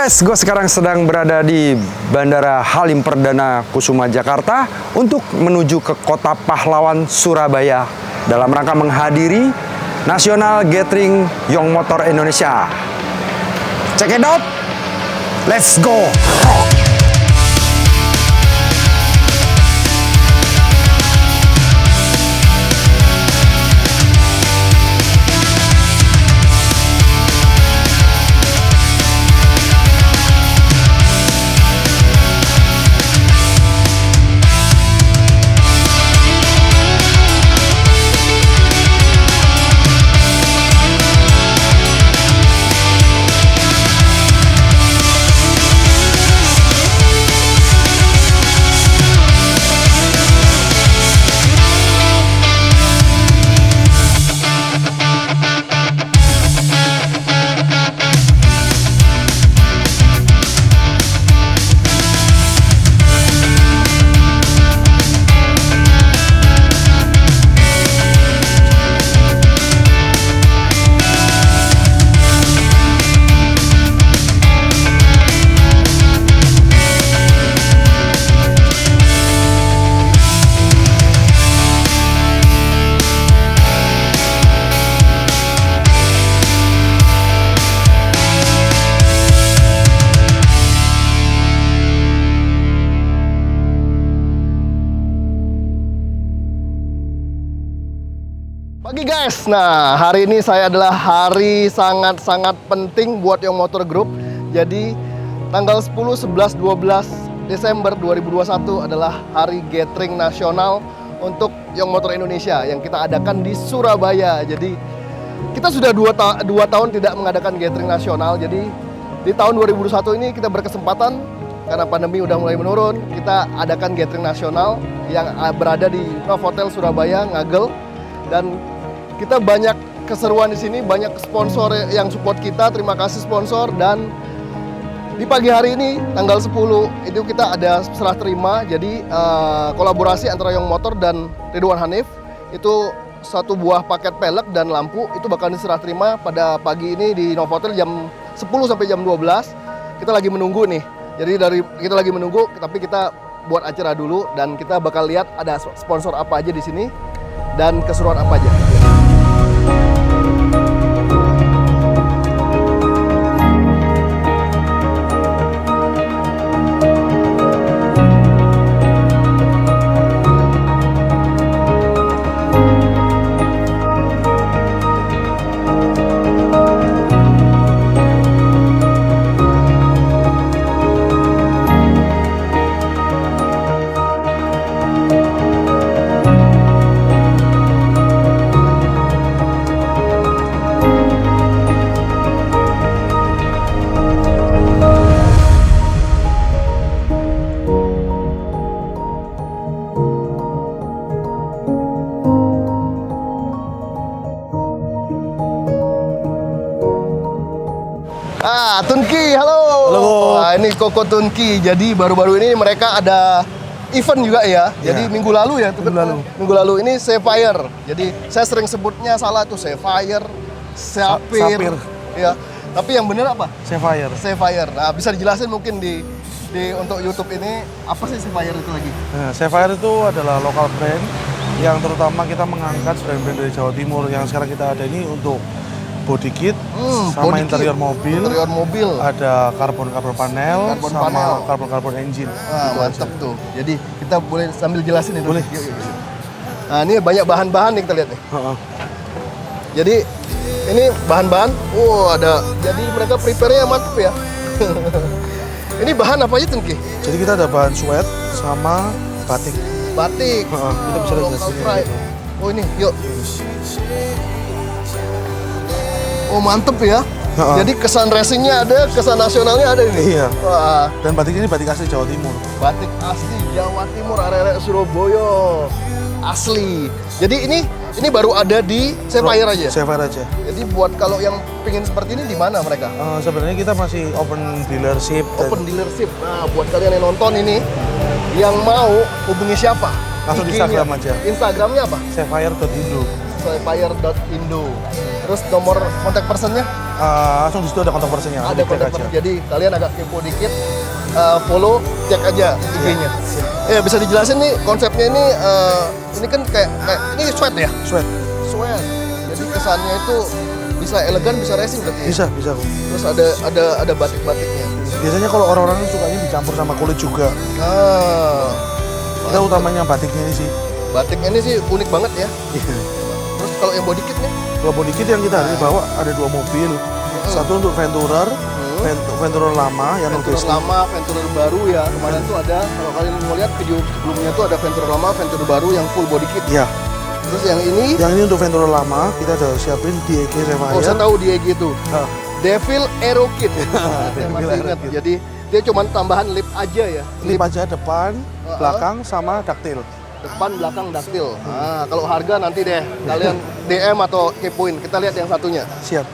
guys, gue sekarang sedang berada di Bandara Halim Perdana Kusuma Jakarta untuk menuju ke Kota Pahlawan Surabaya dalam rangka menghadiri National Gathering Young Motor Indonesia. Check it out, let's go! Pagi guys, nah hari ini saya adalah hari sangat-sangat penting buat Young Motor Group. Jadi tanggal 10, 11, 12 Desember 2021 adalah hari gathering nasional untuk Young Motor Indonesia yang kita adakan di Surabaya. Jadi kita sudah 2 tahun tidak mengadakan gathering nasional. Jadi di tahun 2021 ini kita berkesempatan karena pandemi udah mulai menurun, kita adakan gathering nasional yang berada di Novotel Surabaya, Ngagel. Dan kita banyak keseruan di sini, banyak sponsor yang support kita. Terima kasih sponsor. Dan di pagi hari ini tanggal 10 itu kita ada serah terima. Jadi kolaborasi antara Young Motor dan Ridwan Hanif. Itu satu buah paket pelek dan lampu itu bakal diserah terima pada pagi ini di Novotel jam 10 sampai jam 12. Kita lagi menunggu nih. Jadi kita lagi menunggu, tapi kita buat acara dulu dan kita bakal lihat ada sponsor apa aja di sini dan keseruan apa aja. Tunki, halo. Halo. Wah, ini Koko Tunki. Jadi baru-baru ini mereka ada event juga ya. Jadi minggu lalu ya. Minggu lalu ini Sapphire. Jadi saya sering sebutnya salah tuh Sapphire, Sapphire. Ya. Tapi yang benar apa? Sapphire. Sapphire. Nah, bisa dijelasin mungkin di untuk YouTube ini apa sih Sapphire itu lagi? Nah, Sapphire itu adalah lokal brand yang terutama kita mengangkat brand-brand dari Jawa Timur yang sekarang kita ada ini untuk body kit sama body interior kit, mobil. Interior mobil. Ada karbon panel sama karbon engine. Wah, mantap aja. tuh. Jadi kita boleh sambil jelasin itu. Boleh. Yuk. Nah, ini banyak bahan-bahan nih kita lihat nih. Jadi ini bahan-bahan. Ada. Jadi mereka prepare-nya mantap ya. Ini bahan apa aja Tunki? Jadi kita ada bahan sweat sama batik. Batik. Kita bisa lihat Local di sini. pride. Oh ini, yuk. Oh mantep ya. Jadi kesan racingnya ada, kesan nasionalnya ada ini. Iya. Wah. Dan batik ini batik asli Jawa Timur. Batik asli Jawa Timur, area Surabaya. Asli. Jadi ini baru ada di Sapphire aja. Sapphire aja. Jadi buat kalau yang pingin seperti ini di mana mereka? Sebenarnya kita masih open dealership. Open dealership. Nah, buat kalian yang nonton ini, yang mau hubungi siapa? Langsung di IG-nya. Instagram aja. Instagramnya apa? Sapphire.indo. sapphire.indo. Terus nomor kontak personnya? Langsung di situ ada kontak personnya. Ada kontak person. Jadi kalian agak kepo dikit, follow, cek aja IG-nya. Ya bisa dijelasin nih konsepnya ini kan kayak ini sweat ya? Sweat. Sweat. Jadi kesannya itu bisa elegan, bisa racing berarti ya? Bisa kok. Terus ada batik-batiknya. Biasanya kalau orang-orang sukanya dicampur sama kulit juga. Kita utamanya batiknya ini sih. Batiknya ini sih unik banget ya. Terus kalau yang body kit nih? Kalau body kit yang kita hari ini bawa ada 2 mobil. Satu untuk Venturer, Venturer lama yang Venturer lama, Venturer baru ya. Kemarin tuh ada, kalau kalian mau lihat video sebelumnya tuh ada Venturer lama, Venturer baru yang full body kit. Iya. Terus yang ini? Yang ini untuk Venturer lama, kita udah siapin DEG Sapphire. Oh, saya tahu DEG itu. Devil Aero Kit. Saya masih ingat. Jadi dia cuma tambahan lip aja ya. Lip aja depan, belakang sama ductile. Depan, belakang, ductile. Nah, kalau harga nanti deh kalian DM atau kepoin. Kita lihat yang satunya. Siap.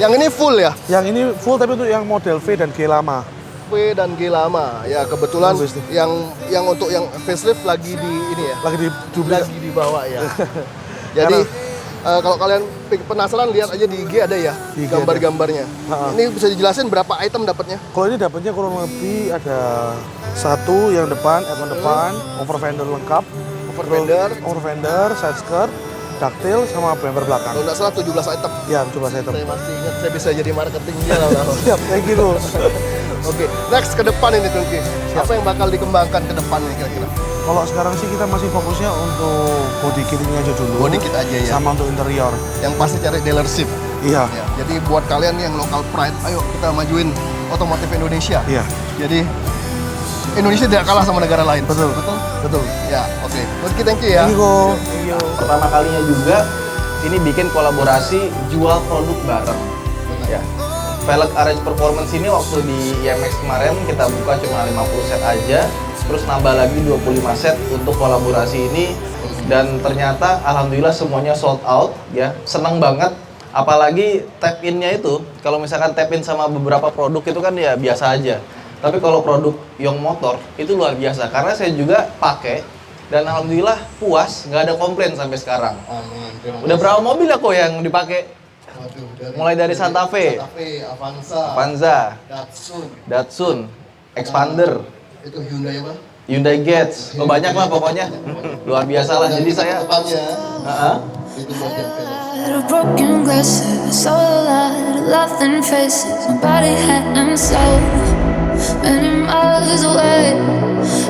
Yang ini full ya? Yang ini full tapi untuk yang model V dan G lama. V dan G lama. Ya kebetulan yang untuk yang facelift lagi di ini ya. Lagi dibawa ya. Jadi kalau kalian penasaran lihat aja di IG ada ya gambar-gambarnya. Ini bisa dijelasin berapa item dapatnya? Kalau ini dapatnya kurang lebih ada satu yang depan, add-on depan, over fender lengkap, over fender, side skirt, ductile sama bumper belakang. Kalau nggak salah 17 item. Ya, coba saya Saya masih ingat, saya bisa jadi marketingnya lah. Siap, kayak gitu. Oke, next ke depan ini Tungki. Apa yang bakal dikembangkan ke depan nih kira-kira? Kalau sekarang sih kita masih fokusnya untuk body kit ini aja dulu. Body kit aja ya. Sama untuk interior. Yang pasti cari dealership. Iya. Ya, jadi buat kalian yang local pride, ayo kita majuin otomotif Indonesia. Iya. Jadi Indonesia tidak kalah sama negara lain. Betul. Ya, oke. Tungki, thank you ya. Thank you. Pertama kalinya juga ini bikin kolaborasi jual produk bareng. Ya. Velg Arrange Performance ini waktu di IMX kemarin kita buka cuma 50 set aja, terus nambah lagi 25 set untuk kolaborasi ini, dan ternyata alhamdulillah semuanya sold out ya. Seneng banget, apalagi tap in-nya itu kalau misalkan tap in sama beberapa produk itu kan ya biasa aja. Tapi kalau produk Yong Motor itu luar biasa karena saya juga pakai dan alhamdulillah puas, nggak ada komplain sampai sekarang. Amin. Udah berapa mobil ya kok yang dipakai? Mulai dari Santa Fe, Avanza, Datsun, Expander, itu Hyundai apa? Hyundai Getz, banyak lah pokoknya. Luar biasa lah. Jadi saya Itu buat yang broken glasses, all a lot of laughing faces. My body had and soul, many miles away.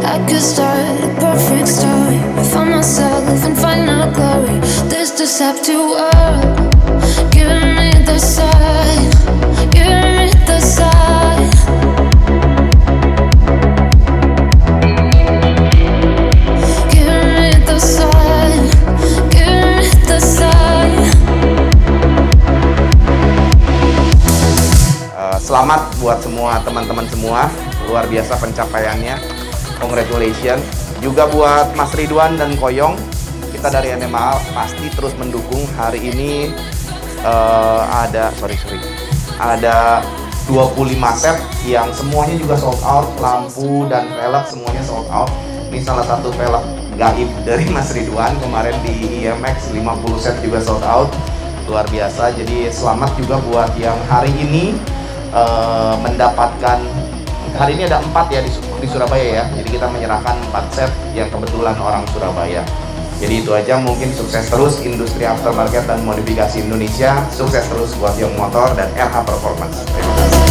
I could start a perfect story. I found myself and find no glory. This deceptive world, giving me the sign, giving me the sign. Giving me the sign, giving me the sign. Selamat buat semua teman-teman semua, luar biasa pencapaiannya, congratulations. Juga buat Mas Ridwan dan Koyong, kita dari NMA pasti terus mendukung. Hari ini ada 25 set yang semuanya juga sold out, lampu dan velg semuanya sold out. Ini salah satu velg gaib dari Mas Ridwan, kemarin di IMX 50 set juga sold out, luar biasa. Jadi selamat juga buat yang hari ini mendapatkan, hari ini ada 4 ya di Surabaya ya, jadi kita menyerahkan 4 set yang kebetulan orang Surabaya. Jadi itu aja, mungkin sukses terus industri aftermarket dan modifikasi Indonesia, sukses terus buat Yong Motor dan RH Performance. Terima kasih.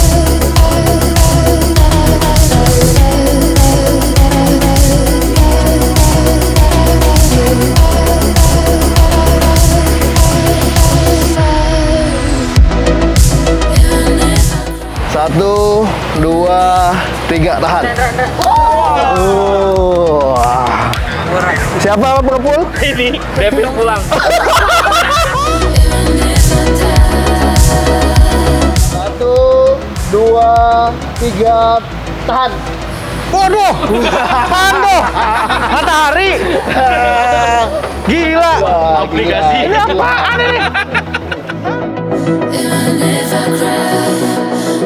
Satu, dua, tiga, tahan. Siapa pengepul? Ini Devil pulang. Satu, dua, tiga, tahan. Waduh, Pando, matahari, gila. Aplikasi ini apaan ini? Even if I cry,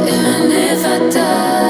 even if I die.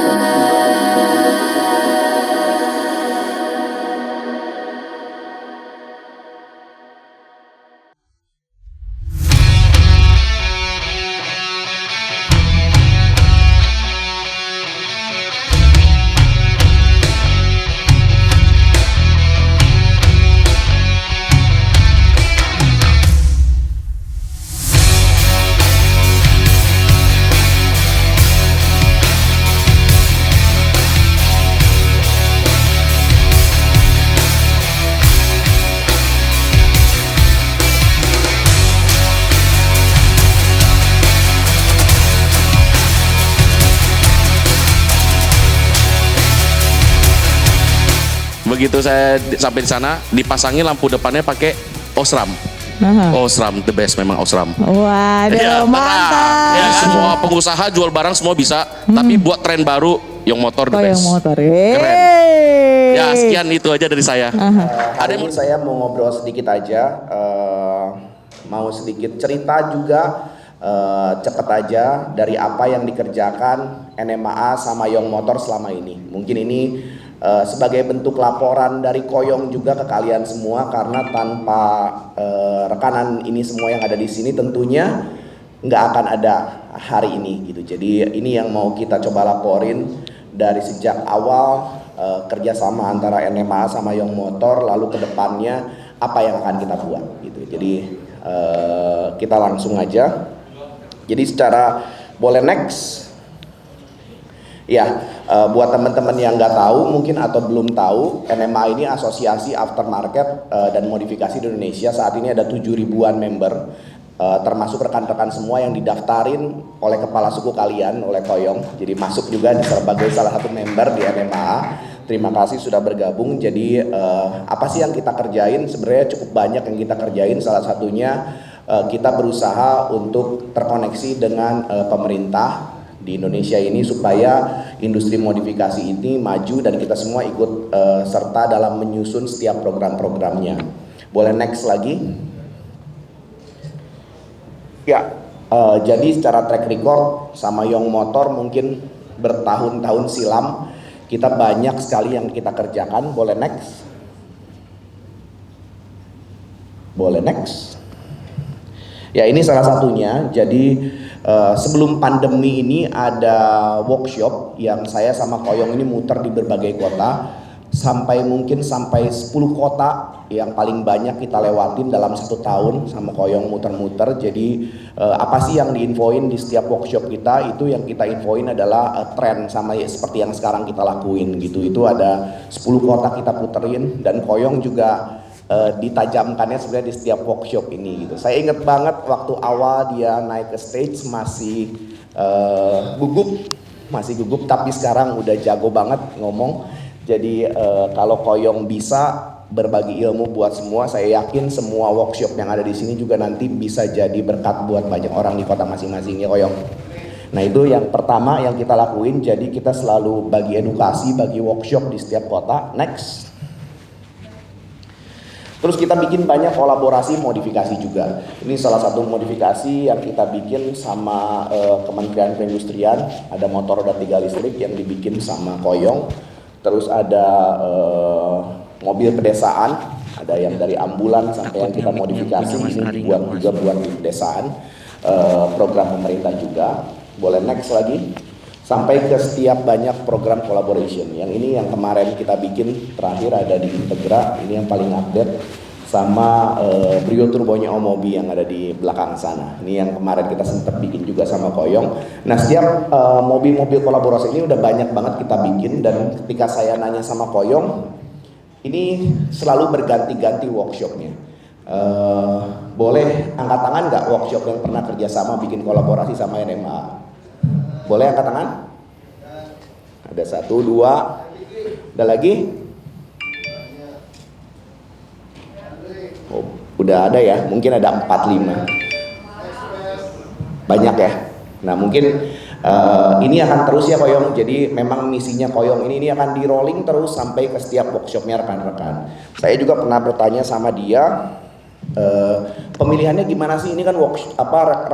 Begitu saya sampai di sana, dipasangin lampu depannya pakai Osram. Osram the best, memang Osram. Waduh, Ya, mantap. ya, semua pengusaha jual barang semua bisa, tapi buat tren baru Young Motor the Koyong best. motor. Keren. Ya, sekian itu aja dari saya. Hari ini saya mau ngobrol sedikit aja, mau sedikit cerita juga, cepet aja dari apa yang dikerjakan NMAA sama Young Motor selama ini. Mungkin ini sebagai bentuk laporan dari Koyong juga ke kalian semua, karena tanpa rekanan ini semua yang ada di sini tentunya nggak akan ada hari ini gitu. Jadi ini yang mau kita coba laporin dari sejak awal kerjasama antara NMAA sama Young Motor, lalu ke depannya apa yang akan kita buat gitu. Jadi kita langsung aja. Jadi secara boleh next. Ya, buat teman-teman yang nggak tahu mungkin atau belum tahu, NMAA ini Asosiasi Aftermarket dan Modifikasi di Indonesia. Saat ini ada 7 ribuan member, termasuk rekan-rekan semua yang didaftarin oleh kepala suku kalian, oleh Koyong. Jadi masuk juga sebagai salah satu member di NMAA. Terima kasih sudah bergabung. Jadi apa sih yang kita kerjain? Sebenarnya cukup banyak yang kita kerjain. Salah satunya kita berusaha untuk terkoneksi dengan pemerintah di Indonesia ini supaya industri modifikasi ini maju dan kita semua ikut serta dalam menyusun setiap program-programnya. Boleh next lagi? Ya, jadi secara track record sama Young Motor mungkin bertahun-tahun silam kita banyak sekali yang kita kerjakan. Boleh next? Boleh next? Ya, ini salah satunya. Jadi sebelum pandemi ini ada workshop yang saya sama Koyong ini muter di berbagai kota, sampai 10 kota yang paling banyak kita lewatin dalam 1 tahun sama Koyong muter-muter. Jadi apa sih yang diinfoin di setiap workshop kita, itu yang kita infoin adalah tren sama seperti yang sekarang kita lakuin gitu. Itu ada 10 kota kita puterin, dan Koyong juga ditajamkannya sebenarnya di setiap workshop ini gitu. Saya ingat banget waktu awal dia naik ke stage masih gugup, tapi sekarang udah jago banget ngomong. Jadi kalau Koyong bisa berbagi ilmu buat semua, saya yakin semua workshop yang ada di sini juga nanti bisa jadi berkat buat banyak orang di kota masing-masing, ya Koyong. Nah, itu yang pertama yang kita lakuin. Jadi kita selalu bagi edukasi, bagi workshop di setiap kota. Next. Terus kita bikin banyak kolaborasi modifikasi juga. Ini salah satu modifikasi yang kita bikin sama Kementerian Perindustrian. Ada motor roda 3 listrik yang dibikin sama Koyong. Terus ada mobil pedesaan, ada yang dari ambulan sampai yang kita modifikasi ini buat juga buat di pedesaan. Program pemerintah juga. Boleh next lagi. Sampai ke setiap banyak program collaboration. Yang ini yang kemarin kita bikin terakhir ada di Integra, ini yang paling update, sama Brio turbonya Omobi yang ada di belakang sana. Ini yang kemarin kita sempat bikin juga sama Koyong. Nah, setiap mobil-mobil kolaborasi ini udah banyak banget kita bikin, dan ketika saya nanya sama Koyong, ini selalu berganti-ganti workshopnya. Boleh angkat tangan nggak workshop yang pernah kerjasama bikin kolaborasi sama NMAA? Boleh angkat tangan? Ada 1, 2, ada lagi? Oh, udah ada ya, mungkin ada 4, 5. Banyak ya. Nah, mungkin ini akan terus ya Koyong. Jadi memang misinya Koyong ini akan di rolling terus sampai ke setiap workshopnya rekan-rekan. Saya juga pernah bertanya sama dia, pemilihannya gimana sih? Ini kan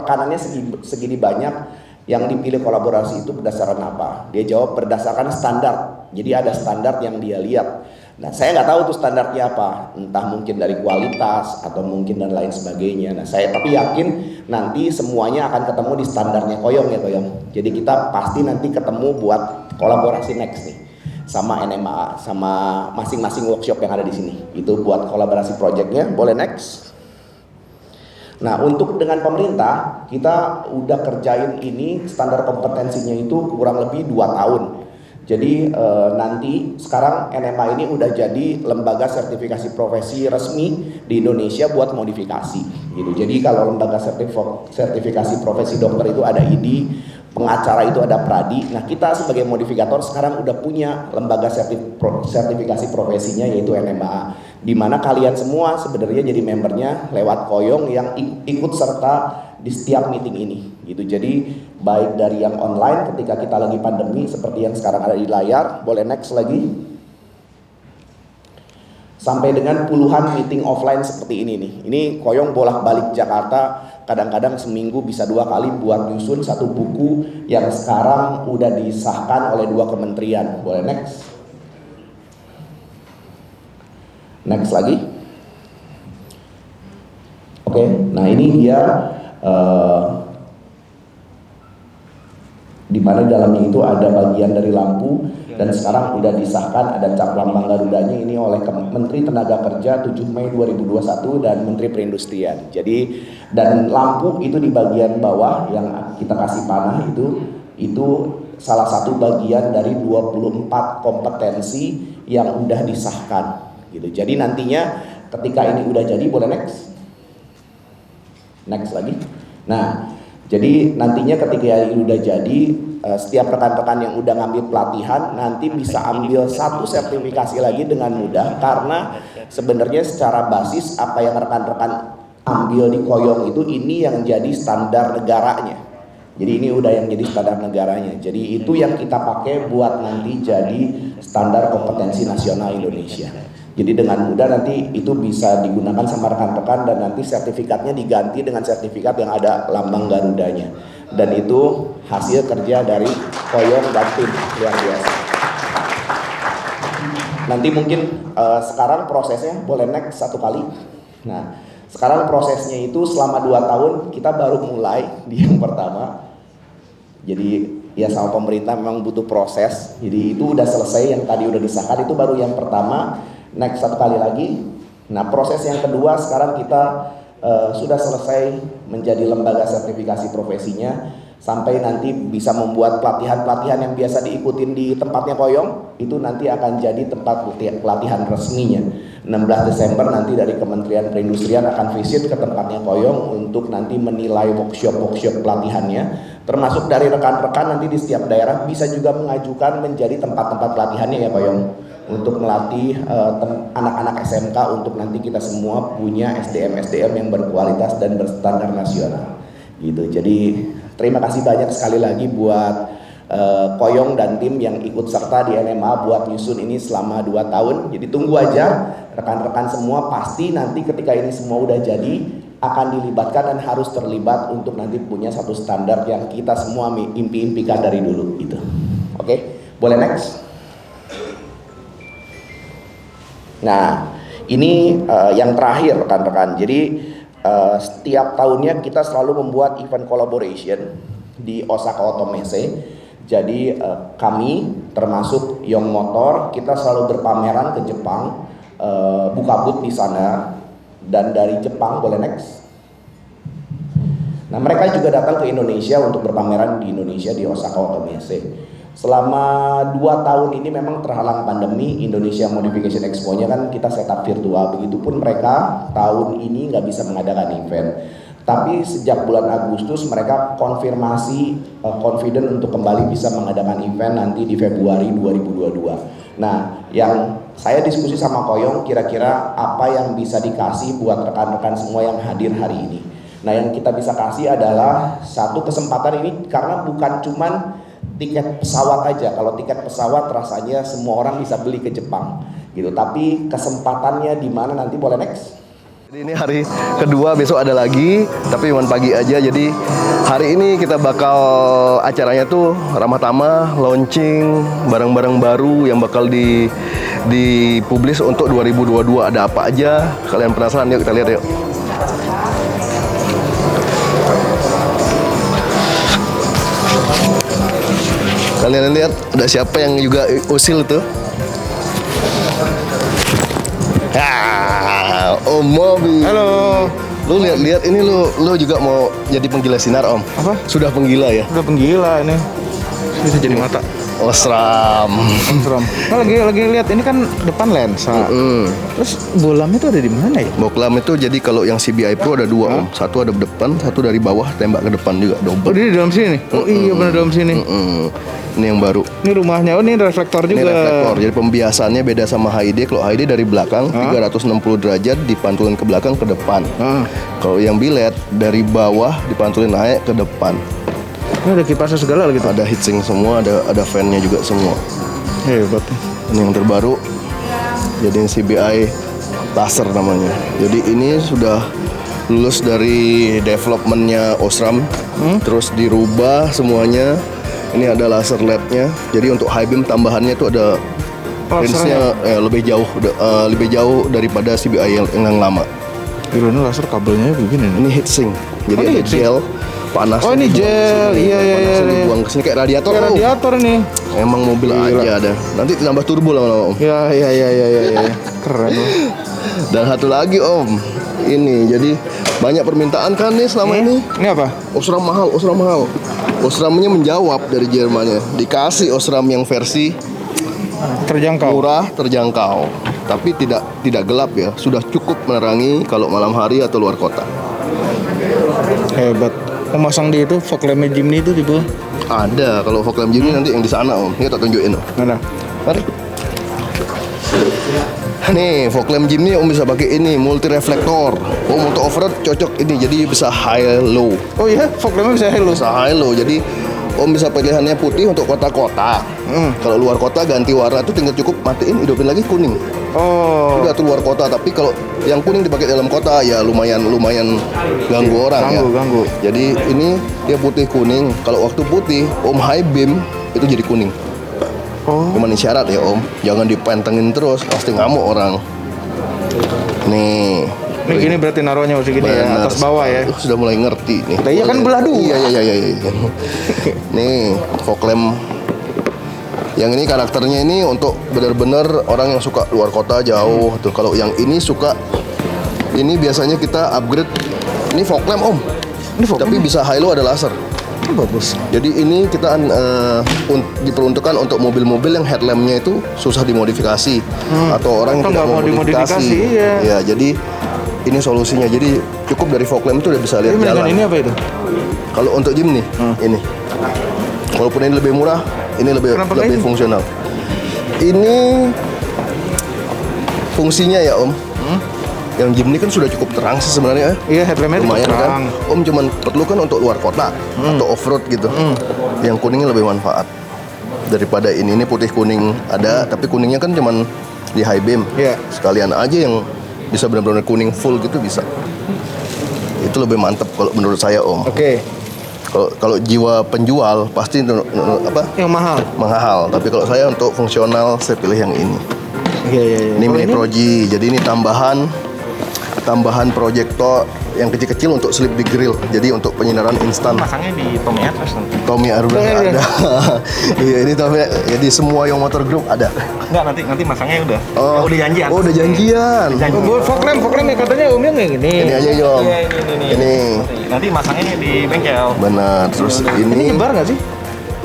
rekanannya segini banyak. Yang dipilih kolaborasi itu berdasarkan apa? Dia jawab berdasarkan standar. Jadi ada standar yang dia lihat. Nah, saya nggak tahu tuh standarnya apa. Entah mungkin dari kualitas atau mungkin dan lain sebagainya. Nah, saya tapi yakin nanti semuanya akan ketemu di standarnya Koyong ya Koyong. Jadi kita pasti nanti ketemu buat kolaborasi next nih sama NMAA, sama masing-masing workshop yang ada di sini. Itu buat kolaborasi projectnya. Boleh next. Nah, untuk dengan pemerintah, kita udah kerjain ini standar kompetensinya itu kurang lebih 2 tahun. Jadi nanti sekarang NMA ini udah jadi lembaga sertifikasi profesi resmi di Indonesia buat modifikasi gitu. Jadi kalau lembaga sertifikasi profesi dokter itu ada ID, pengacara itu ada Pradi. Nah, kita sebagai modifikator sekarang udah punya lembaga sertifikasi profesinya yaitu NMA, di mana kalian semua sebenarnya jadi membernya lewat Koyong yang ikut serta di setiap meeting ini gitu. Jadi baik dari yang online ketika kita lagi pandemi seperti yang sekarang ada di layar, boleh next lagi, sampai dengan puluhan meeting offline seperti ini nih. Ini Koyong bolak-balik Jakarta, kadang-kadang seminggu bisa 2 kali buat nyusun satu buku yang sekarang udah disahkan oleh 2 kementerian. Boleh next. Next lagi. Oke, nah ini dia di mana di dalamnya itu ada bagian dari lampu dan sekarang udah disahkan ada cap lambang Garudanya ini oleh Menteri Tenaga Kerja 7 Mei 2021 dan Menteri Perindustrian. Jadi dan lampu itu di bagian bawah yang kita kasih panah itu salah satu bagian dari 24 kompetensi yang udah disahkan gitu. Jadi nantinya ketika ini udah jadi, boleh next. Next lagi. Nah, jadi nantinya ketika ini udah jadi, setiap rekan-rekan yang udah ngambil pelatihan nanti bisa ambil satu sertifikasi lagi dengan mudah, karena sebenarnya secara basis apa yang rekan-rekan ambil di Koyong itu ini yang jadi standar negaranya. Jadi ini udah yang jadi standar negaranya. Jadi itu yang kita pakai buat nanti jadi standar kompetensi nasional Indonesia. Jadi dengan mudah nanti itu bisa digunakan sama rekan-rekan dan nanti sertifikatnya diganti dengan sertifikat yang ada lambang Garudanya. Dan itu hasil kerja dari Koyong dan tim luar biasa. Nanti mungkin sekarang prosesnya boleh next satu kali. Nah, sekarang prosesnya itu selama 2 tahun kita baru mulai di yang pertama. Jadi ya sama pemerintah memang butuh proses. Jadi itu udah selesai, yang tadi udah disahkan itu baru yang pertama. Next satu kali lagi. Nah, proses yang kedua sekarang kita sudah selesai menjadi lembaga sertifikasi profesinya, sampai nanti bisa membuat pelatihan-pelatihan yang biasa diikutin di tempatnya Koyong itu nanti akan jadi tempat pelatihan resminya. 16 Desember nanti dari Kementerian Perindustrian akan visit ke tempatnya Koyong untuk nanti menilai workshop pelatihannya, termasuk dari rekan-rekan nanti di setiap daerah bisa juga mengajukan menjadi tempat-tempat pelatihannya ya Koyong, untuk melatih anak-anak SMK untuk nanti kita semua punya SDM yang berkualitas dan berstandar nasional gitu. Jadi terima kasih banyak sekali lagi buat Koyong dan tim yang ikut serta di NMA buat nyusun ini selama 2 tahun. Jadi tunggu aja rekan-rekan semua, pasti nanti ketika ini semua udah jadi akan dilibatkan dan harus terlibat untuk nanti punya satu standar yang kita semua impi-impikan dari dulu gitu. Oke, boleh next. Nah, ini yang terakhir rekan-rekan. Jadi setiap tahunnya kita selalu membuat event collaboration di Osaka Otomese. Jadi kami termasuk Young Motor kita selalu berpameran ke Jepang, buka booth di sana, dan dari Jepang boleh next. Nah, mereka juga datang ke Indonesia untuk berpameran di Indonesia di Osaka Otomese. Selama 2 tahun ini memang terhalang pandemi, Indonesia Modification Expo-nya kan kita setup virtual, begitupun mereka tahun ini nggak bisa mengadakan event. Tapi sejak bulan Agustus mereka konfirmasi confident untuk kembali bisa mengadakan event nanti di Februari 2022. Nah, yang saya diskusi sama Koyong kira-kira apa yang bisa dikasih buat rekan-rekan semua yang hadir hari ini. Nah, yang kita bisa kasih adalah satu kesempatan ini, karena bukan cuman tiket pesawat aja. Kalau tiket pesawat rasanya semua orang bisa beli ke Jepang gitu. Tapi kesempatannya di mana nanti boleh next. Jadi ini hari kedua, besok ada lagi, tapi cuma pagi aja. Jadi hari ini kita bakal acaranya tuh ramah tamah, launching barang-barang baru yang bakal dipublish untuk 2022. Ada apa aja? Kalian penasaran? Yuk kita lihat yuk. Kalian lihat ada siapa yang juga usil tuh? Om Mobi. Halo. Lu lihat ini lu juga mau jadi penggila sinar Om? Apa? Sudah penggila ya? Udah penggila ini. Bisa jadi mata. Osram. Osram. Nah, lagi lihat ini kan depan lensa. Terus bolam itu ada di mana ya? Boklam itu jadi kalau yang CBI Pro ada dua Om. Satu ada depan, satu dari bawah tembak ke depan juga Oh, double. ini di dalam sini. Oh iya benar dalam sini. Ini yang baru. Ini rumahnya. Oh, ini reflektor Ini juga. reflektor. Jadi pembiasaannya beda sama HD. Kalau HD dari belakang 360 derajat dipantulin ke belakang ke depan. Kalau yang bilet dari bawah dipantulin naik ke depan. Ini ada kipasnya segala gitu. Ada heatsink semua, ada fan-nya juga semua. Hebat. Ini yang terbaru. Jadi ini CBI Laser namanya. Jadi ini sudah lulus dari developmentnya Osram, terus dirubah semuanya. Ini ada laser LED-nya. Jadi untuk high beam tambahannya itu ada range-nya lebih jauh daripada CBI yang lama. Ini laser kabelnya begini nih. Ini heatsink. Jadi ini ada heatsink. gel panas. Oh, ini gel. Iya. Dibuang ke sini kayak radiator. Kayak radiator nih. Emang mobil aja ada. Nanti tambah turbo lama-lama Om. Ya. Keren loh. Dan satu lagi Om, ini jadi banyak permintaan kan nih selama ini. Ini apa? Osram mahal. Osramnya menjawab dari Jermannya. Dikasih Osram yang versi Terjangkau. murah, terjangkau. Tapi tidak gelap ya. Sudah cukup menerangi kalau malam hari atau luar kota. Hebat. Memasang di itu fog lamp Jimny itu di bawah. Ada kalau fog lamp Jimny nanti yang di sana Om. Ini tak tunjukin Om. Mana? Mari. Nih, fog lamp Jimny Om bisa pakai ini multi reflektor. Om untuk off-road cocok ini jadi bisa high low. Oh iya, fog lamp bisa hello. Bisa high low. Jadi Om bisa pilihannya putih untuk kota-kota. Kalau luar kota ganti warna itu tinggal cukup matiin, hidupin lagi kuning. Oh. Udah tuh luar kota, tapi kalau yang kuning dipakai dalam kota ya lumayan ganggu orang ya. Ganggu. Jadi ini dia putih kuning. Kalau waktu putih Om high beam itu jadi kuning. Oh. Cuman isyarat ya Om, jangan dipentengin terus, pasti ngamuk orang. Nih. Ini gini berarti naruhnya mesti gini ya, Benar. atas bawah ya. Sudah mulai ngerti nih. Lah iya kan belah dua. Iya. Nih, fog lamp. Yang ini karakternya ini untuk benar-benar orang yang suka luar kota jauh tuh. Kalau yang ini suka ini biasanya kita upgrade. Ini fog lamp Om. Ini fog Tapi bisa high low ada laser. bagus. Jadi ini kita diperuntukkan untuk mobil-mobil yang headlampnya itu susah dimodifikasi atau orang yang Atau tidak nggak mau mau dimodifikasi, modifikasi. iya. Ya, jadi ini solusinya. Jadi cukup dari fog lamp itu udah bisa lihat Ini dengan jalan. ini apa itu? Kalau untuk Jimny ini, walaupun ini lebih murah, ini lebih Kenapa lebih ini? fungsional. Ini fungsinya ya Om. Yang Jimny kan sudah cukup terang sih sebenarnya. Iya, headlampnya cukup Lumayan terang. kan. Om cuman perlu kan untuk luar kota atau off road gitu. Yang kuningnya lebih manfaat daripada ini. Ini putih kuning ada, tapi kuningnya kan cuman di high beam. Iya. Sekalian aja yang bisa benar-benar kuning full gitu bisa. Itu lebih mantep kalau menurut saya Om. Oke. Kalau jiwa penjual pasti Yang mahal. mahal. Tapi kalau saya untuk fungsional saya pilih yang ini. Iya. Ini Mini Pro G. Jadi ini tambahan proyektor yang kecil-kecil untuk slip di grill. Jadi untuk penyinaran instan. Masangnya di Tommy Atlas nanti. Tommy Aruna ada. Iya ini Tommy. Jadi semua yang motor group ada. Enggak, nanti masangnya udah. Udah janjian. Oh udah janjian. Oh, fog lamp ya katanya omnya kayak gini. Ini aja Yom. Iya, ini. Ini Nanti masangnya di bengkel. benar. Terus Ini ini nyebar nggak sih?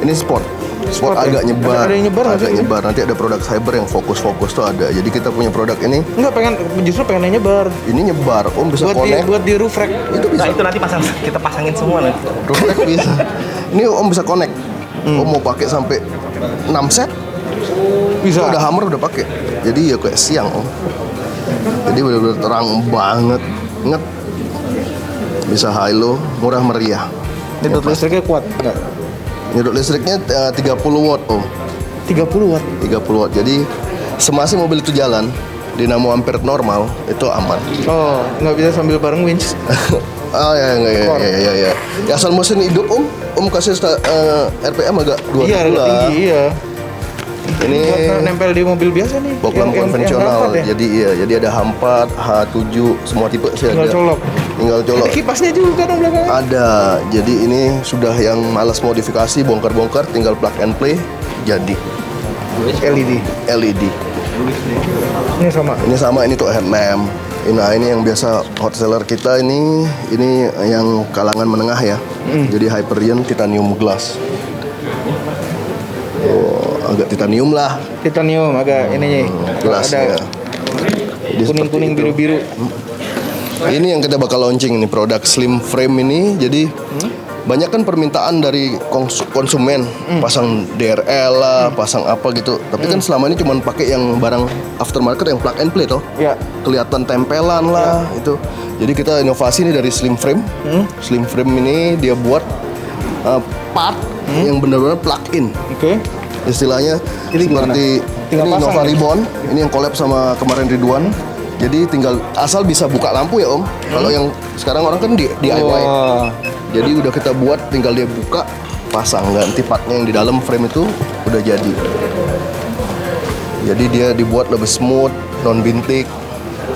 ini sport. Sport Sport ya? agak nyebar. Ada yang nyebar nggak Agak sih? nyebar. Nanti ada produk cyber yang fokus tuh ada. Jadi kita punya produk ini. Enggak justru pengen nyebar. Ini nyebar. Om bisa connect. Buat di roof rack. Itu bisa. Nah, itu nanti kita pasangin semua nanti. Refleks bisa. Ini Om bisa connect. Om mau pakai sampai 6 set. Bisa. Udah hammer udah pakai. Jadi ya kayak siang Om. Jadi benar-benar terang banget. Ingat. Bisa high low, murah meriah. Nyedot listriknya kuat enggak? Nyedot listriknya 30 watt Om. 30 watt. 30 watt. Jadi semasa mobil itu jalan, dinamo ampere normal itu aman. Oh, nggak bisa sambil bareng winch. Oh ya. Ya asal mesin hidup Om kasih RPM agak 2 Iya, bulan. tinggi, iya. Ini Buat nempel di mobil biasa nih. Boklam konvensional. ya? Jadi ada H4, H7 semua tipe sih Tinggal ada. colok. Tinggal colok. Ada kipasnya juga dong belakangnya. Ada. Jadi ini sudah yang malas modifikasi, bongkar-bongkar, tinggal plug and play jadi LED. Ini sama. Ini sama ini tuh headlamp. Nah ini yang biasa hot seller kita ini yang kalangan menengah ya. Jadi Hyperion titanium glass. Oh. juga titanium lah. Titanium agak ininya. Gelasnya. Jadi Kuning-kuning seperti itu. biru-biru. Ini yang kita bakal launching ini produk slim frame ini. Jadi banyak kan permintaan dari konsumen pasang DRL lah, pasang apa gitu. Tapi kan selama ini cuma pakai yang barang aftermarket yang plug and play toh. Ya. Kelihatan tempelan lah itu. Jadi kita inovasi nih dari slim frame. Slim frame ini dia buat part yang benar-benar plug in. Oke. Istilahnya seperti Tinggal ini pasang Nova nih? Ribbon, ini yang collab sama kemarin Ridwan. Jadi tinggal asal bisa buka lampu ya Om. Kalau yang sekarang orang kan DIY. Wah. Jadi udah kita buat, tinggal dia buka, pasang, ganti partnya yang di dalam frame itu udah jadi. Jadi dia dibuat lebih smooth, non bintik,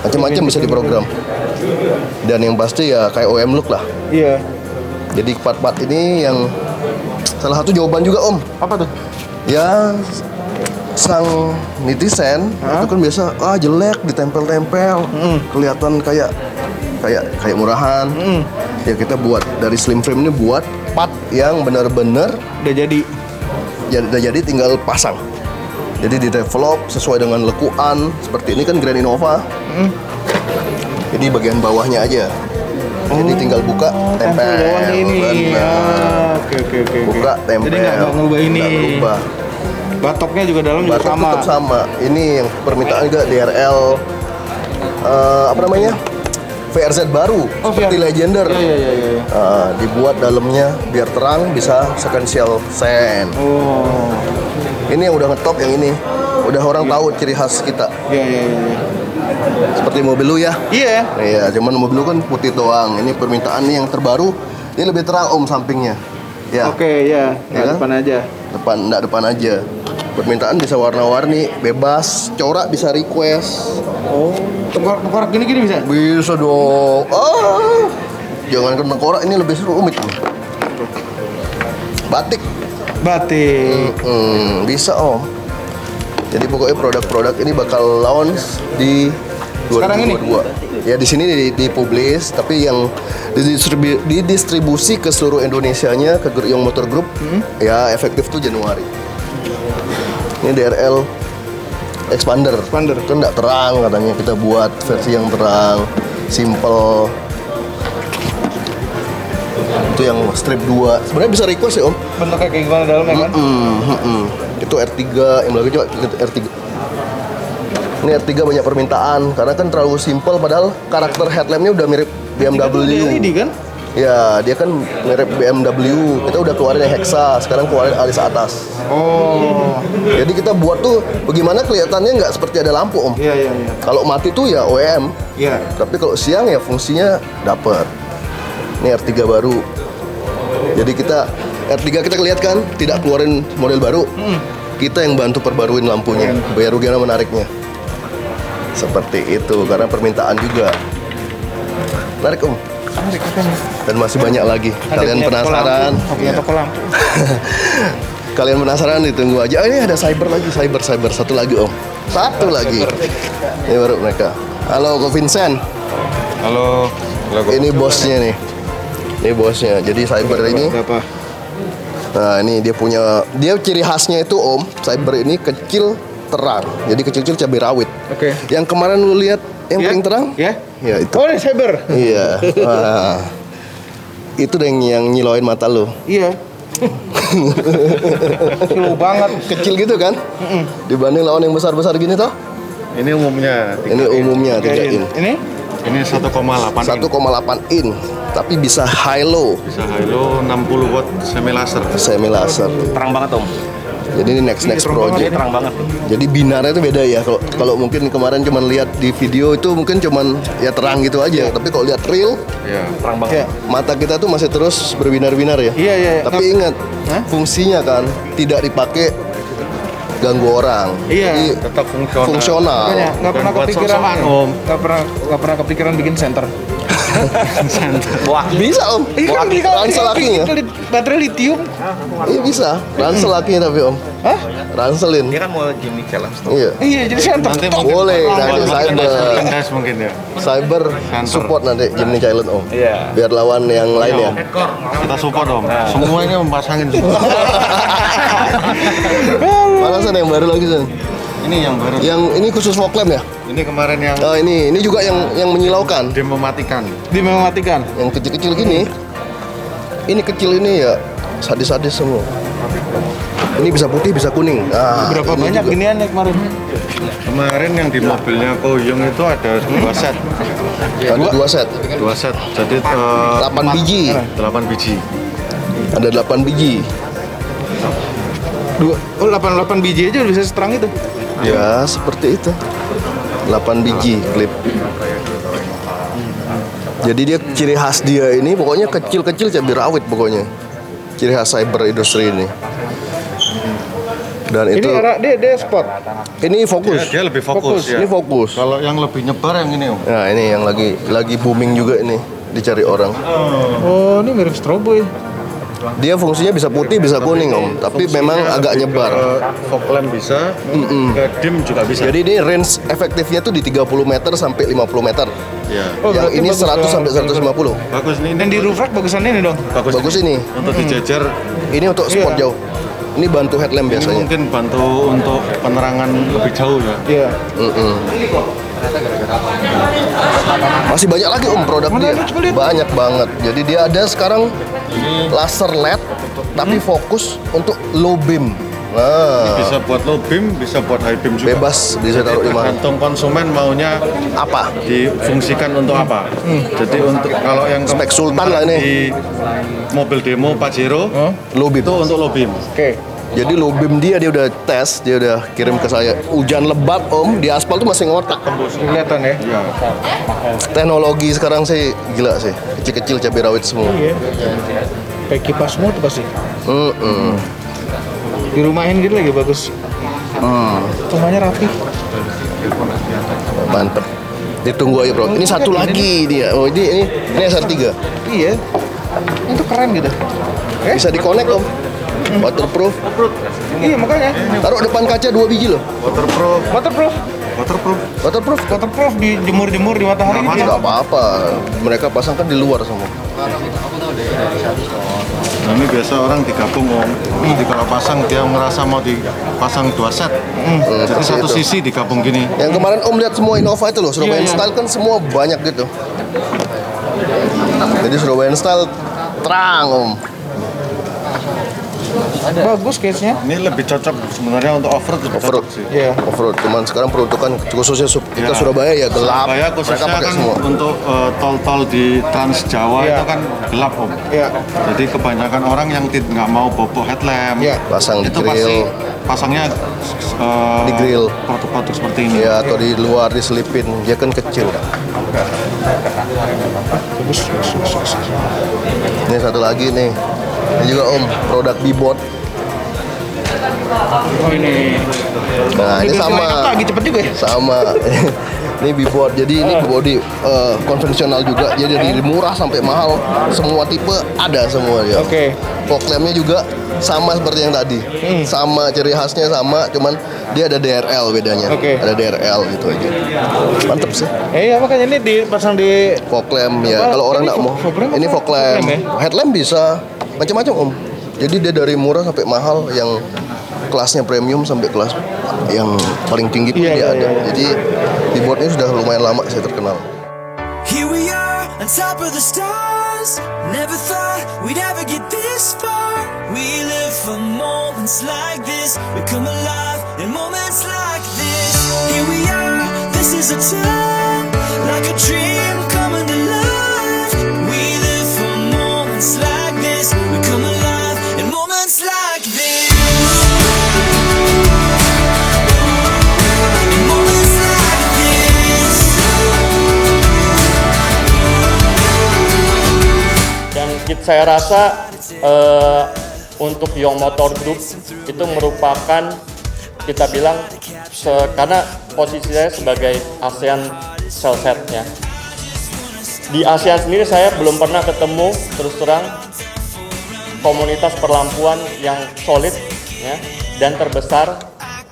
macam-macam bisa diprogram. Dan yang pasti ya kayak OEM look lah. Iya. Jadi part-part ini yang salah satu jawaban juga Om. Apa tuh? Ya sang netizen itu kan biasa jelek ditempel-tempel, kelihatan kayak murahan. Ya kita buat dari slim frame ini buat part yang benar-benar Udah jadi. udah jadi tinggal pasang. Jadi di develop sesuai dengan lekuan seperti ini kan Grand Innova. Jadi bagian bawahnya aja. Jadi tinggal buka, tempel. bawahnya ini. Benar. Oke. Buka, tempel. Jadi nggak ngubah ini. Nggak berubah. Batoknya juga dalam juga Batok sama. tetap sama. Ini yang permintaan juga DRL apa namanya? VRZ baru seperti Legender. Iya. Dibuat dalamnya biar terang bisa sequential scene. Oh. Ini yang udah ngetop yang ini. Udah orang tahu ciri khas kita. Iya. Seperti mobil lu ya. Iya. Iya, cuman mobil lu kan putih doang. Ini permintaan nih yang terbaru. Ini lebih terang Om sampingnya. Ya. Oke, ya. Ya kan? Depan aja. Enggak depan aja. Permintaan bisa warna-warni, bebas, corak bisa request. Oh. Tengkorak gini bisa? Bisa dong. Jangan kena tengkorak, ini lebih rumit. Batik. Bisa Om. Jadi pokoknya produk-produk ini bakal launch di 2022. Sekarang ini? Ya di sini dipublish, tapi yang didistribusi ke seluruh Indonesianya ke Young Motor Group ya efektif tuh Januari. Ini DRL Expander. Kan nggak terang katanya, kita buat versi yang terang, simple. Itu yang strip 2. Sebenarnya bisa request ya Om. Bentuknya kayak gimana dalamnya kan? Itu R3, yang lagi coba R3. Ini R3 banyak permintaan karena kan terlalu simple padahal karakter headlampnya udah mirip BMW. LED kan? Ya, dia kan mirip BMW. Kita udah keluarin yang Hexa, sekarang keluarin alis atas. Oh. Jadi kita buat tuh bagaimana kelihatannya nggak seperti ada lampu Om. Iya. Kalau mati tuh ya OEM. Iya. Tapi kalau siang ya fungsinya dapet. Ini R3 baru. Jadi kita R3 kita lihat kan tidak keluarin model baru. Kita yang bantu perbaruin lampunya. Biar rugiana menariknya. Seperti itu karena permintaan juga. Menarik Om. Dan masih banyak lagi. Kalian penasaran? Punya toko lampu. Kalian penasaran ditunggu aja. Ini ada cyber lagi, cyber satu lagi Om. Satu lagi. Ini baru mereka. Halo Ko Vincent. Halo. Ini bosnya nih. Ini bosnya. Jadi cyber ini. Nah ini dia punya. Dia ciri khasnya itu Om. Cyber ini kecil terang. Jadi kecil-kecil cabai rawit. Oke. Yang kemarin lu lihat yang paling terang? Ya. Ya itu. Oh, ini cyber. Iya. Wah. Itu yang nyiloin mata lu. Iya. Kecil banget. Kecil gitu kan? Dibanding lawan yang besar-besar gini toh? Ini umumnya. Ini umumnya 3 in. Ini 1,8 1,8 in. Tapi bisa high low. Bisa high low 60 watt semi laser. Semi laser. Terang banget Om. Jadi ini next project. Terang banget. Jadi binarnya itu beda ya. Kalau mungkin kemarin cuman lihat di video itu mungkin cuman ya terang gitu aja. Tapi kalau lihat real, Iya. Terang banget. mata kita tuh masih terus berbinar-binar ya. Iya. Tapi ingat, fungsinya kan tidak dipakai ganggu orang. Iya. Jadi Tetap fungsional. fungsional. Nggak pernah buat kepikiran sok-sokan, Om. Nggak pernah kepikiran bikin center. Bisa Om. Ransel lakinya. Baterai lithium. Iya bisa. Ransel lakinya tapi Om. Hah? Ranselin. Dia kan mau Jimny Challenge tuh. Iya. Iya, jadi center. Nanti mungkin Boleh, nanti buat cyber. merchandise mungkin ya. Cyber support nanti Jimny Challenge Om. Iya. Biar lawan yang lain ya. Kita support Om. Semua ini mempasangin semua. Mana San yang baru lagi San? Ini yang baru. Yang ini khusus fog lamp ya? Ini kemarin yang Oh ini juga yang menyilaukan. mematikan. Dimatikan. Yang kecil-kecil gini. Ini kecil ini ya sadis-sadis semua. Ini bisa putih, bisa kuning. Nah, Berapa ini banyak juga. giniannya kemarin? Kemarin yang di mobilnya Koyong itu ada 2 set. Ada 2 set. 2 set. Jadi 8 biji. 8 biji. Ada 8 biji. 8 biji aja udah bisa seterang itu. Ya, seperti itu. 8 biji klip. Jadi dia ciri khas dia ini pokoknya kecil-kecil cabai rawit pokoknya. Ciri khas cyber industri ini. Dan itu dia spot. ini fokus. Dia lebih fokus ya. Ini fokus. Kalau yang lebih nyebar yang ini Om. Nah, ini yang lagi booming juga ini dicari orang. Oh, ini mirip strobo ya. Dia fungsinya bisa putih, bisa kuning Om, tapi memang agak nyebar. Fog lamp bisa, ke dim juga bisa. Jadi ini range efektifnya tuh di 30 meter sampai 50 meter. Ya. Yang ini 100 sampai 150. Bagus nih. Dan di roof rack bagusan ini dong. Bagus ini. Untuk dijajar. Ini untuk spot Iya. jauh. Ini bantu headlamp Ini biasanya. mungkin bantu untuk penerangan lebih jauh ya. Iya. Masih banyak lagi Om produk dia. Banyak banget. Jadi dia ada sekarang laser LED tapi fokus untuk low beam. Nah, Bisa buat low beam, bisa buat high beam juga. bebas bisa taruh di mana. Tergantung konsumen maunya Apa? difungsikan untuk apa. Jadi untuk kalau yang Spek Sultan lah ini. di mobil demo Pajero Low beam. itu untuk low beam. Oke. Jadi low beam dia udah tes, dia udah kirim ke saya. Hujan lebat Om, di aspal tuh masih ngotak. Kelihatan ya. Ya. Teknologi sekarang sih gila sih. Kecil-kecil cabai rawit semua. Iya. Kayak kipas semua tuh pasti. Mm-mm. Di rumahin gitu lagi bagus. Rumahnya rapi. Mantep. Ditunggu aja bro. Ini satu lagi dia. Oh ini SR3. Iya. Itu keren gitu. Bisa di-connect Om. Waterproof. Iya makanya. Taruh depan kaca 2 biji loh. Waterproof. Waterproof. Waterproof. Waterproof. Waterproof dijemur-jemur di matahari. Nggak gitu. Nggak apa-apa. Mereka pasang kan di luar semua. Nah, ini biasa orang digabung Om. Jadi kalau pasang dia merasa mau dipasang 2 set. Jadi satu itu. sisi digabung gini. Yang kemarin Om lihat semua Innova itu loh, Surabaya Iya. Style kan semua banyak gitu. Jadi Surabaya Style terang Om. Bagus case-nya. Ini lebih cocok sebenarnya untuk off-road lebih Off-road. cocok sih. Iya. Off-road. Cuman sekarang peruntukan khususnya kita Ya. Surabaya ya gelap. Surabaya Mereka khususnya pakai kan semua. untuk tol-tol di Trans Jawa Iya. itu kan gelap Om. Iya. Jadi kebanyakan orang yang nggak mau bobo headlamp Iya. Pasang di itu grill. pasti pasangnya Di grill. produk-produk seperti ini. Ya atau di luar diselipin. Dia kan kecil. Ini satu lagi nih. Ini juga Om, produk Bibot. Oh ini. Nah, ini sama. Lagi cepet juga ya. Sama. Ini Bibot. Jadi ini body konvensional juga. Jadi dari murah sampai mahal, semua tipe ada semua ya. Oke. Fog lampnya juga sama seperti yang tadi. Sama ciri khasnya sama, cuman dia ada DRL bedanya. Oke. Ada DRL gitu aja. Mantep sih. Iya makanya ini dipasang di Fog lamp ya. Apa? Kalau orang Ini nggak mau, fog lamp ini apa? fog lamp. Fog lamp ya? Headlamp bisa macam-macam Om. Jadi dia dari murah sampai mahal, yang kelasnya premium sampai kelas yang paling tinggi pun Iya, dia iya, ada. iya. Jadi Bibot ini sudah lumayan lama saya terkenal. Here we are on top of the stars. Never thought we'd ever get this far. We live for moments like this. We come alive in moments like this. Here we are, this is a time like a dream coming to life. We live for moments like this. We come alive in moments like this. In moments like this. Dan saya rasa untuk Young Motor Group itu merupakan kita bilang karena posisi saya sebagai ASEAN sales head-nya. Di ASEAN sendiri saya belum pernah ketemu terus terang komunitas perlampuan yang solid ya, dan terbesar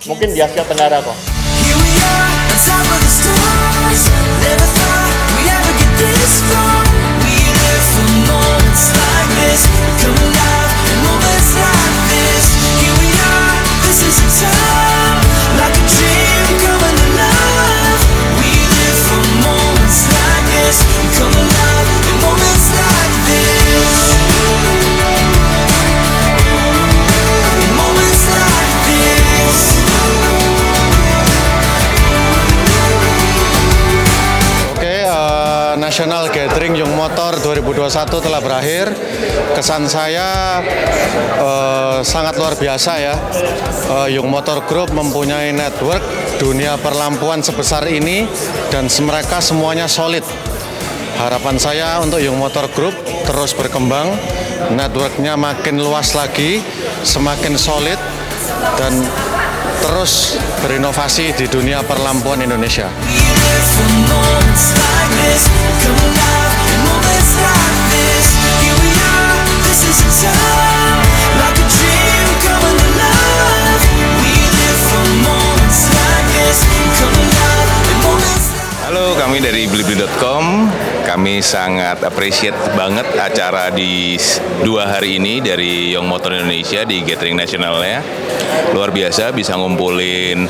mungkin di Asia Tenggara kok. Here we are, on top of the stars. Never thought we'd ever get this far. We live for moments like this. Come alive in moments like this. Here we are, this is a time National Gathering Young Motor 2021 telah berakhir. Kesan saya sangat luar biasa ya. Young Motor Group mempunyai network dunia perlampuan sebesar ini dan mereka semuanya solid. Harapan saya untuk Young Motor Group terus berkembang, networknya makin luas lagi, semakin solid, dan terus berinovasi di dunia perlampuan Indonesia. Halo, kami dari Blibli.com. Kami sangat appreciate banget acara di 2 hari ini dari Young Motor Indonesia di gathering nasionalnya. Luar biasa bisa ngumpulin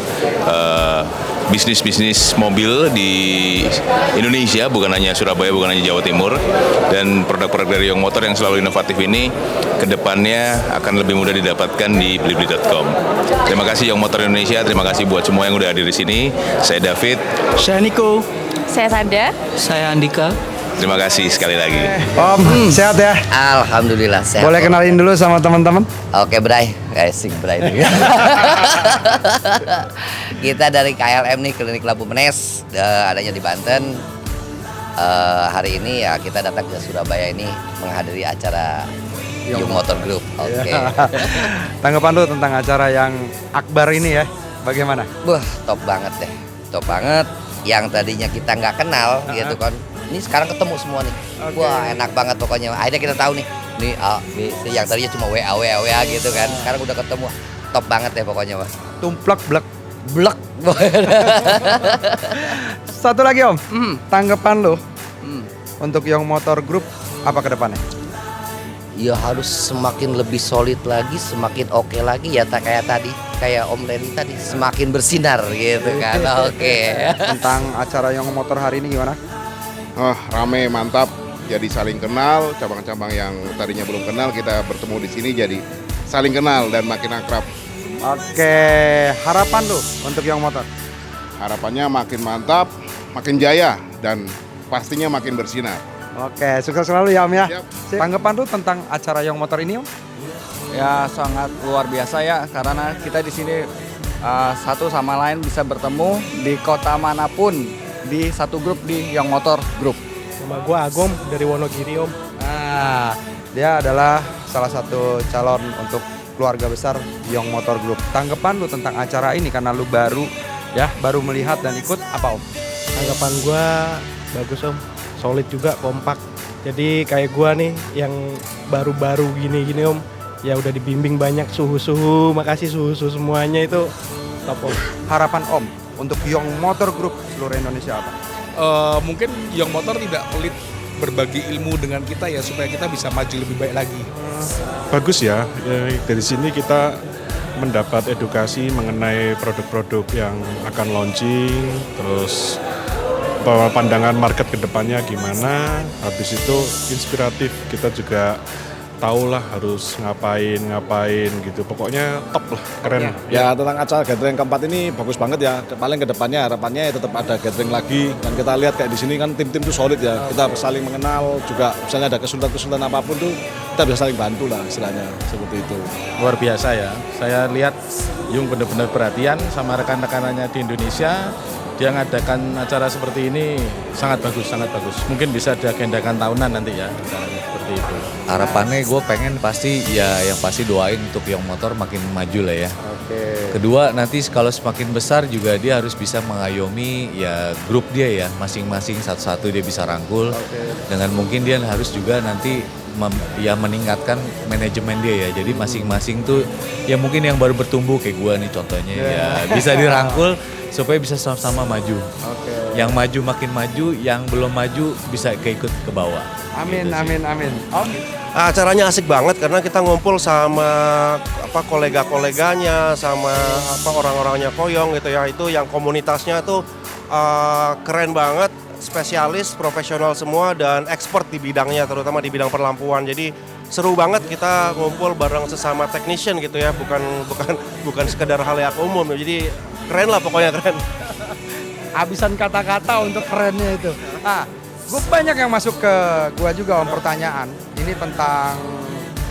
bisnis-bisnis mobil di Indonesia, bukan hanya Surabaya, bukan hanya Jawa Timur. Dan produk-produk dari Young Motor yang selalu inovatif ini kedepannya akan lebih mudah didapatkan di Blibli.com. Terima kasih Young Motor Indonesia, terima kasih buat semua yang udah hadir di sini. Saya David. Saya Niko. Saya Sanda. Saya Andika. Terima kasih sekali lagi. Om, sehat ya? Alhamdulillah sehat. Boleh kenalin dulu sama teman-teman? Oke, Bray. Asik, Bray. Kita dari KLM nih, Klinik Lampu Menes, adanya di Banten. Hari ini ya kita datang ke Surabaya ini menghadiri acara Young Motor Group. Oke. Tanggapan lu tentang acara yang akbar ini ya, bagaimana? Wah, top banget deh. Top banget. Yang tadinya kita nggak kenal gitu kan. Ini sekarang ketemu semua nih. Wah, enak banget pokoknya. Akhirnya kita tahu nih. Nih A, B, C, yang tadinya cuma WA gitu kan. Sekarang udah ketemu. Top banget deh pokoknya, Mas. Tumplek blek. Blek. Satu lagi Om, tanggapan lu untuk Young Motor Group apa ke depannya? Ya harus semakin lebih solid lagi, semakin oke lagi ya, tak kayak tadi, kayak Om Lenny tadi, semakin bersinar gitu kan. Oke. Tentang acara Young Motor hari ini gimana? Oh, rame, mantap. Jadi saling kenal, cabang-cabang yang tadinya belum kenal kita bertemu di sini jadi saling kenal dan makin akrab. Oke, harapan lu untuk Young Motor? Harapannya makin mantap, makin jaya dan pastinya makin bersinar. Oke, sukses selalu ya Om ya. Tanggapan lu tentang acara Young Motor ini Om? Ya sangat luar biasa ya, karena kita di sini satu sama lain bisa bertemu di kota manapun di satu grup di Young Motor Group. Nama gue Agom dari Wonogiri Om. Nah, dia adalah salah satu calon untuk keluarga besar Young Motor Group. Tanggapan lu tentang acara ini karena lu baru melihat dan ikut apa Om? Tanggapan gue bagus Om, solid juga, kompak. Jadi kayak gue nih yang baru-baru gini Om, ya udah dibimbing banyak suhu-suhu, makasih suhu-suhu semuanya itu top Om. Harapan Om untuk Young Motor Group seluruh Indonesia apa? Mungkin Young Motor tidak pelit berbagi ilmu dengan kita ya supaya kita bisa maju lebih baik lagi. Bagus ya, dari sini kita mendapat edukasi mengenai produk-produk yang akan launching, terus pandangan market ke depannya gimana, habis itu inspiratif, kita juga tahulah harus ngapain gitu, pokoknya top lah, keren. Ya tentang acara gathering keempat ini bagus banget ya, paling kedepannya harapannya tetap ada gathering lagi, dan kita lihat kayak di sini kan tim-tim tuh solid ya, kita saling mengenal juga, misalnya ada kesulitan apapun tuh kita bisa saling bantu lah istilahnya, seperti itu. Luar biasa ya, saya lihat Yung benar-benar perhatian sama rekan-rekanannya di Indonesia. Dia ngadakan acara seperti ini sangat bagus. Mungkin bisa diagendakan tahunan nanti ya, seperti itu. Harapannya gue pengen yang pasti doain untuk Young Motor makin maju lah ya. Oke. Kedua nanti kalau semakin besar juga dia harus bisa mengayomi ya grup dia ya, masing-masing satu-satu dia bisa rangkul. Dengan mungkin dia harus juga nanti meningkatkan manajemen dia ya. Jadi masing-masing tuh ya mungkin yang baru bertumbuh kayak gue nih contohnya ya bisa dirangkul supaya bisa sama-sama maju. Yang maju makin maju, yang belum maju bisa keikut ke bawah. Amin. Acaranya asik banget karena kita ngumpul sama kolega-koleganya, sama orang-orangnya Koyong gitu ya. Itu yang komunitasnya tuh keren banget, spesialis, profesional semua dan expert di bidangnya, terutama di bidang perlampuan. Jadi seru banget kita ngumpul bareng sesama technician gitu ya, bukan sekedar halayak umum. Jadi keren lah pokoknya, keren. Habisan kata-kata untuk kerennya itu. Gue banyak yang masuk ke gua juga Om pertanyaan. Ini tentang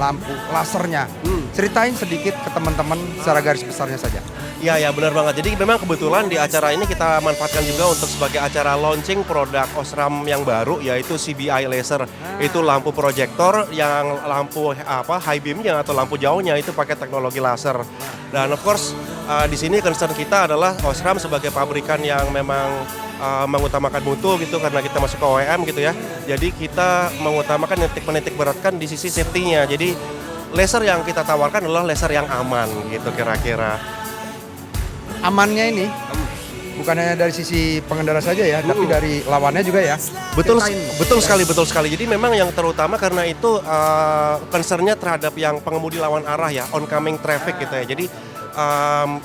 lampu lasernya. Ceritain sedikit ke teman-teman secara garis besarnya saja. Iya ya benar banget. Jadi memang kebetulan di acara ini kita manfaatkan juga untuk sebagai acara launching produk Osram yang baru yaitu CBI Laser. Itu lampu proyektor yang lampu high beamnya atau lampu jauhnya itu pakai teknologi laser. Dan of course di sini concern kita adalah Osram sebagai pabrikan yang memang mengutamakan mutu gitu karena kita masuk ke OEM gitu ya. Jadi kita mengutamakan menitik beratkan di sisi safety-nya. Jadi laser yang kita tawarkan adalah laser yang aman gitu kira-kira. Amannya ini bukan hanya dari sisi pengendara saja ya, tapi dari lawannya juga ya. Betul sekali. Jadi memang yang terutama karena itu concernnya terhadap yang pengemudi lawan arah ya, oncoming traffic gitu ya. Jadi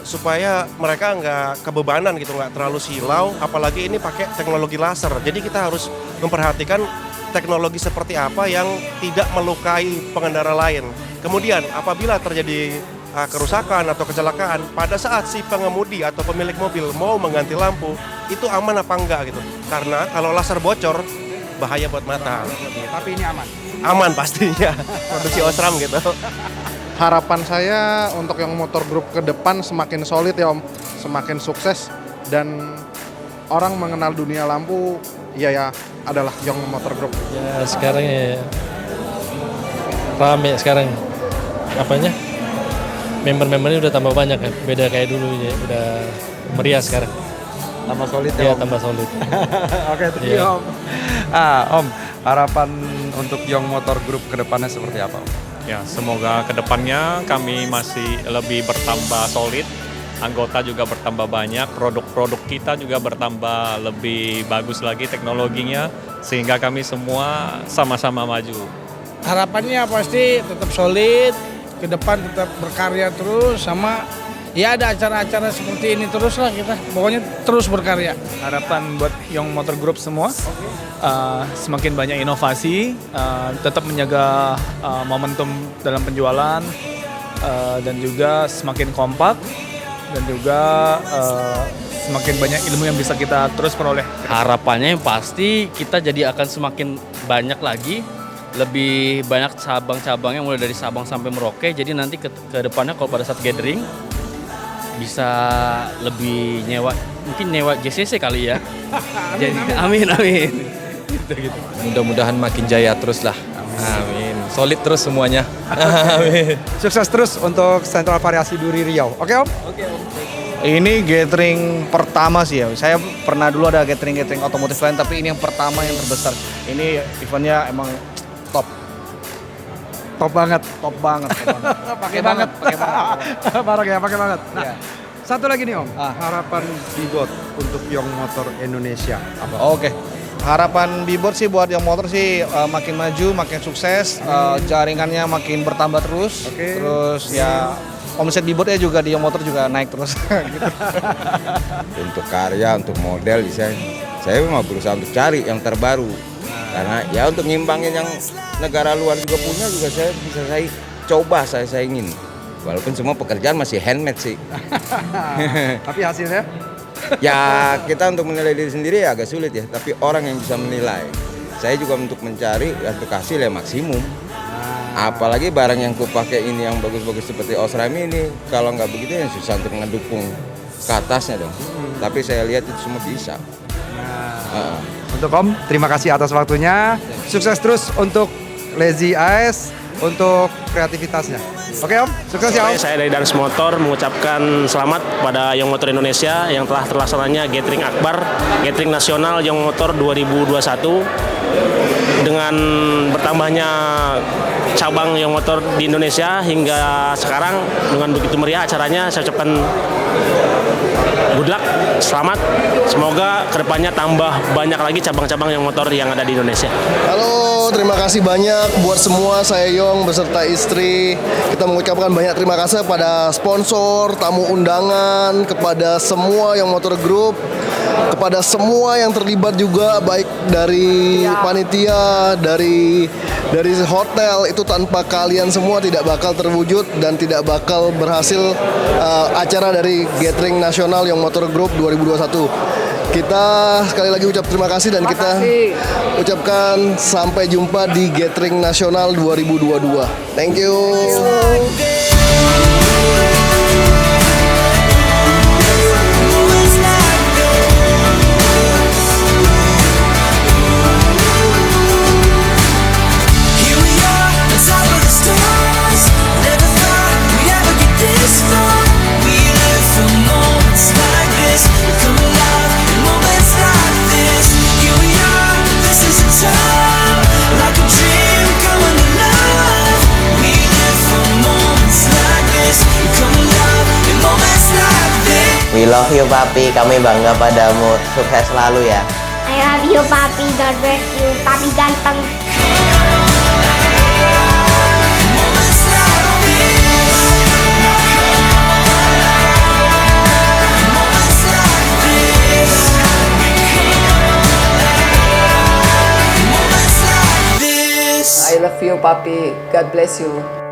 supaya mereka nggak kebebanan gitu, nggak terlalu silau. Apalagi ini pakai teknologi laser. Jadi kita harus memperhatikan teknologi seperti apa yang tidak melukai pengendara lain. Kemudian apabila terjadi kerusakan atau kecelakaan, pada saat si pengemudi atau pemilik mobil mau mengganti lampu, itu aman apa enggak gitu. Karena kalau laser bocor, bahaya buat mata. Tapi ini aman? Aman pastinya, produksi Osram gitu. Harapan saya untuk yang motor group ke depan semakin solid ya Om, semakin sukses dan orang mengenal dunia lampu ya adalah Young Motor Group. Ya sekarang ya rame sekarang apanya? Member-membernya udah tambah banyak kan, beda kayak dulu ya, udah meriah sekarang. Tambah solid ya Om? Iya, Om? tambah solid. Oke, thank you Om. Om, harapan untuk Young Motor Group ke depannya seperti apa Om? Ya, semoga ke depannya kami masih lebih bertambah solid, anggota juga bertambah banyak, produk-produk kita juga bertambah lebih bagus lagi teknologinya, sehingga kami semua sama-sama maju. Harapannya pasti tetap solid, ke depan tetap berkarya terus, sama ya ada acara-acara seperti ini terus lah kita, pokoknya terus berkarya. Harapan buat Young Motor Group semua, semakin banyak inovasi, tetap menjaga momentum dalam penjualan, dan juga semakin kompak, dan juga semakin banyak ilmu yang bisa kita terus peroleh. Harapannya pasti kita jadi akan semakin banyak lagi, lebih banyak cabang-cabangnya mulai dari Sabang sampai Merauke. Jadi nanti ke depannya kalau pada saat gathering bisa lebih mungkin nyewa JCC kali ya. Jadi amin. Gitu. Mudah-mudahan makin jaya terus lah. Amin. Solid terus semuanya. Amin. Sukses terus untuk Sentral Variasi Duri Riau. Oke Om? Oke Om. Ini gathering pertama sih ya. Saya pernah dulu ada gathering otomotif lain, tapi ini yang pertama yang terbesar. Ini eventnya emang Top banget. Pakai banget. Pakai banget. Nah, satu lagi nih Om, harapan Bibot untuk Young Motor Indonesia apa? Oke. Harapan Bibot sih buat Young Motor sih makin maju, makin sukses, jaringannya makin bertambah terus. Terus ya omset Bibotnya juga di Young Motor juga naik terus. Gitu. Untuk karya, untuk model, saya memang berusaha untuk cari yang terbaru. Karena ya untuk ngimbangin yang negara luar juga punya juga saya coba saya ingin. Walaupun semua pekerjaan masih handmade sih. Tapi hasilnya? Ya kita untuk menilai diri sendiri ya agak sulit ya. Tapi orang yang bisa menilai. Saya juga untuk mencari untuk hasil yang maksimum. Apalagi barang yang kupakai ini yang bagus-bagus seperti Osram ini. Kalau nggak begitu ya susah untuk ngedukung ke atasnya dong. Tapi saya lihat itu semua bisa. Untuk Om, terima kasih atas waktunya. Sukses terus untuk Lazy AS, untuk kreativitasnya. Oke Om, sukses ya Om. Saya dari Dans Motor mengucapkan selamat pada Young Motor Indonesia yang telah terlaksananya Gathering Akbar, Gathering Nasional Young Motor 2021. Dengan bertambahnya cabang Young Motor di Indonesia hingga sekarang dengan begitu meriah acaranya, saya ucapkan good luck, selamat. Semoga kedepannya tambah banyak lagi cabang-cabang Young Motor yang ada di Indonesia. Halo, terima kasih banyak buat semua. Saya Yong beserta istri. Kita mengucapkan banyak terima kasih kepada sponsor, tamu undangan, kepada semua Young Motor Group, kepada semua yang terlibat juga, baik dari panitia, dari hotel. Itu tanpa kalian semua tidak bakal terwujud dan tidak bakal berhasil acara dari Gathering Nasional Young Motor Group 2021. Kita sekali lagi ucap terima kasih dan kita ucapkan sampai jumpa di Gathering Nasional 2022. Thank you. We love you papi, kami bangga padamu, sukses selalu ya. I love you papi, God bless you, papi ganteng. I love you papi, God bless you.